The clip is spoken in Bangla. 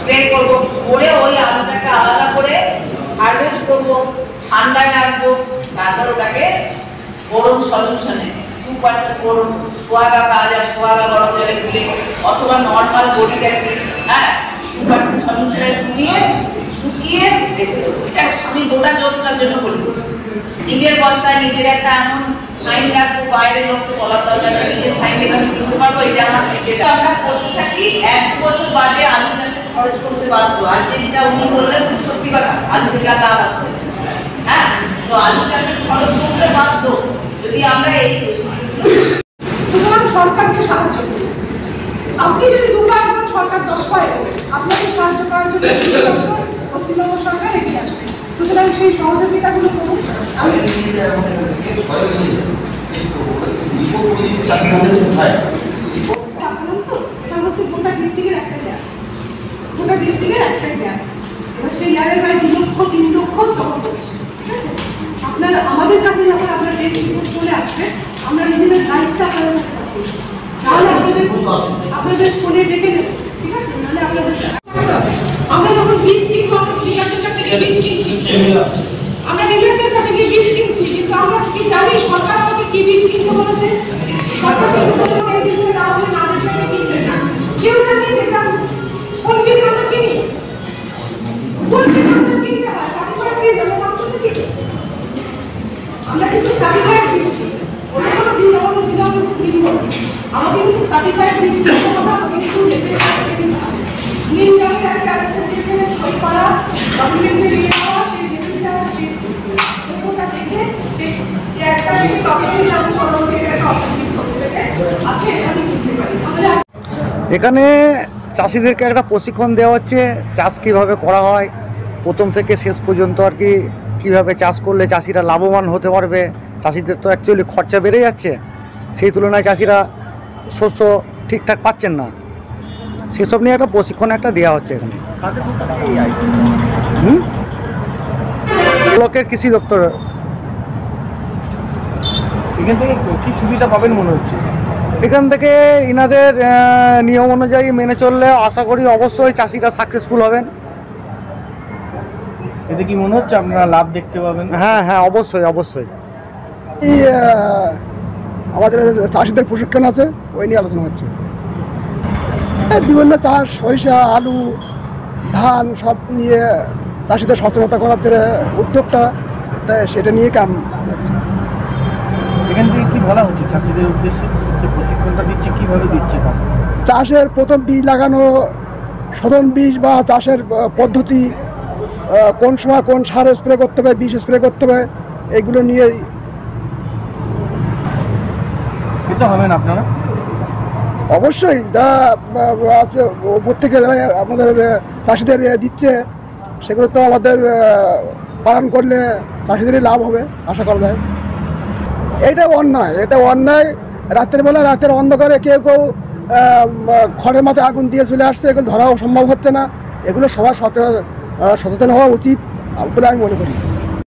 স্প্রে করবো, করে ওই আলুটাকে আলাদা করে হারভেস্ট করবো, ঠান্ডায় রাখবো, তারপর ওটাকে বোরন সলিউশনে 2% বোরন সোয়াগা পাওয়া যায়, সোয়াগা গরম জলে গুলে অথবা নর্মাল বোরিক অ্যাসিড 2% সলিউশনে চুবিয়ে শুকিয়ে রেখে দেবো। এটা আমি গোটা জোরটার জন্য বলি। নিজের বস্তায় নিজের একটা এমন সাইন রাখবো, বাইরের লোককে বলার দরকার নেই, নিজের সাইন দেখে আমি চিনতে পারবো এটা আমার। যেটা আমরা করতে থাকি 1 বছর বাদে আলু চাষে খরচ করতে বাধ্য। আজকে যেটা উনি বললেন সত্যি কথা, আলু থেকে লাভ আসছে। হ্যাঁ, তো আলু চাষে খরচ করতে বাধ্য যদি আমরা এই সুতরাং সরকারকে সাহায্য করি। আপনি যদি 2 পায়ে করেন, সরকার 10 পায়ে করবে। আপনাকে সাহায্য করার জন্য পশ্চিমবঙ্গ সরকার এগিয়ে আসবে। সুতরাং সেই সহযোগিতাগুলো করুন। এটা হচ্ছে গোটা ডিস্ট্রিক্টের একটা গ্যাপ, গোটা ডিস্ট্রিক্টের একটা গ্যাপ। এবার সেই গ্যাপের প্রায় 2 লক্ষ 3 লক্ষ জমা পড়ছে। ঠিক আছে, আপনারা আমাদের কাছে যখন আপনার টেস্ট রিপোর্ট চলে আসবে, আমরা নিজেদের দায়িত্ব আপনাদের কাছে রাখবো। তাহলে আপনাদের ফোনে ডেকে নেব। ঠিক আছে, নাহলে আপনাদের আমরা যখন বীজ কিনবো, আমরা ডিলারদের কাছে গিয়ে বীজ কিনছি, আমরা ডিলারদের কাছে গিয়ে বীজ কিনছি, কিন্তু আমরা কি জানি সরকার আমাকে কি বীজ কিনতে বলেছে? সরকার কিন্তু না হলে না দেখলে কিনতে না। কেউ জানি এটা কোন বীজ আমরা কিনি, কোন বীজ আমরা কিনতে হয়, সার্টিফাইড বীজ আমরা মাত্র কিনি। আমরা কিন্তু সার্টিফাইড বীজ কিনি, ওটা কোনো বীজ আমাদের দিলাম কিনব। আমাদের কিন্তু সার্টিফাইড বীজ কিনতে হবে, আমাদের কিন্তু রেটে কিনতে হবে। নিম গাছের একটা সার্টিফিকেট সই করা, ডকুমেন্টারি দেওয়া, সেই রেটটা সেই রেটটা দেখে সেই একটা থেকে কপিটি চালু করো, এটা একটা অথেন্টিক সোর্স থেকে আছে, এটা আমি কিনতে পারি। তাহলে এখানে চাষিদেরকে একটা প্রশিক্ষণ দেওয়া হচ্ছে, চাষ কীভাবে করা হয় প্রথম থেকে শেষ পর্যন্ত আর কি, কীভাবে চাষ করলে চাষিরা লাভবান হতে পারবে। চাষিদের তো অ্যাকচুয়ালি খরচা বেড়ে যাচ্ছে, সেই তুলনায় চাষিরা শস্য ঠিকঠাক পাচ্ছেন না, সেসব নিয়ে একটা প্রশিক্ষণ একটা দেওয়া হচ্ছে এখানে। ব্লকের কৃষি দপ্তর। এখান থেকে কি সুবিধা পাবেন মনে হচ্ছে? এখান থেকে ইনাদের নিয়ম অনুযায়ী মেনে চললে আশা করি অবশ্যই চাষিরা সাকসেসফুল হবেন। এতে কি মনে হচ্ছে আপনারা লাভ দেখতে পাবেন? হ্যাঁ হ্যাঁ, অবশ্যই অবশ্যই। আমাদের চাষিদের প্রশিক্ষণ আছে, ওই নিয়ে আলোচনা হচ্ছে। বিভিন্ন চাষ, সরিষা, আলু, ধান সব নিয়ে চাষিদের সচেতনতা করার যে উদ্যোগটা, সেটা নিয়ে কাম হচ্ছে। এখান থেকে কি বলা হচ্ছে চাষিদের উদ্দেশ্যে, যে প্রশিক্ষণটা দিচ্ছে কীভাবে দিচ্ছে? চাষের প্রথম বীজ লাগানো, শোধন বীজ বা চাষের পদ্ধতি, কোন সময় কোন সার স্প্রে করতে হবে, বীজ স্প্রে করতে হবে, এগুলো নিয়েই এটা হবেন আপনারা? অবশ্যই যা আছে উপর থেকে আমাদের চাষিদের দিচ্ছে, সেগুলো তো আমাদের পালন করলে চাষিদেরই লাভ হবে আশা করা যায়। এটা অন্যায়, এটা অন্যায়। রাতের বেলা, রাতের অন্ধকারে কেউ কেউ খড়ের মাথায় আগুন দিয়ে চলে আসছে, এগুলো ধরাও সম্ভব হচ্ছে না। এগুলো সবার সচেতন হওয়া উচিত বলে আমি মনে করি।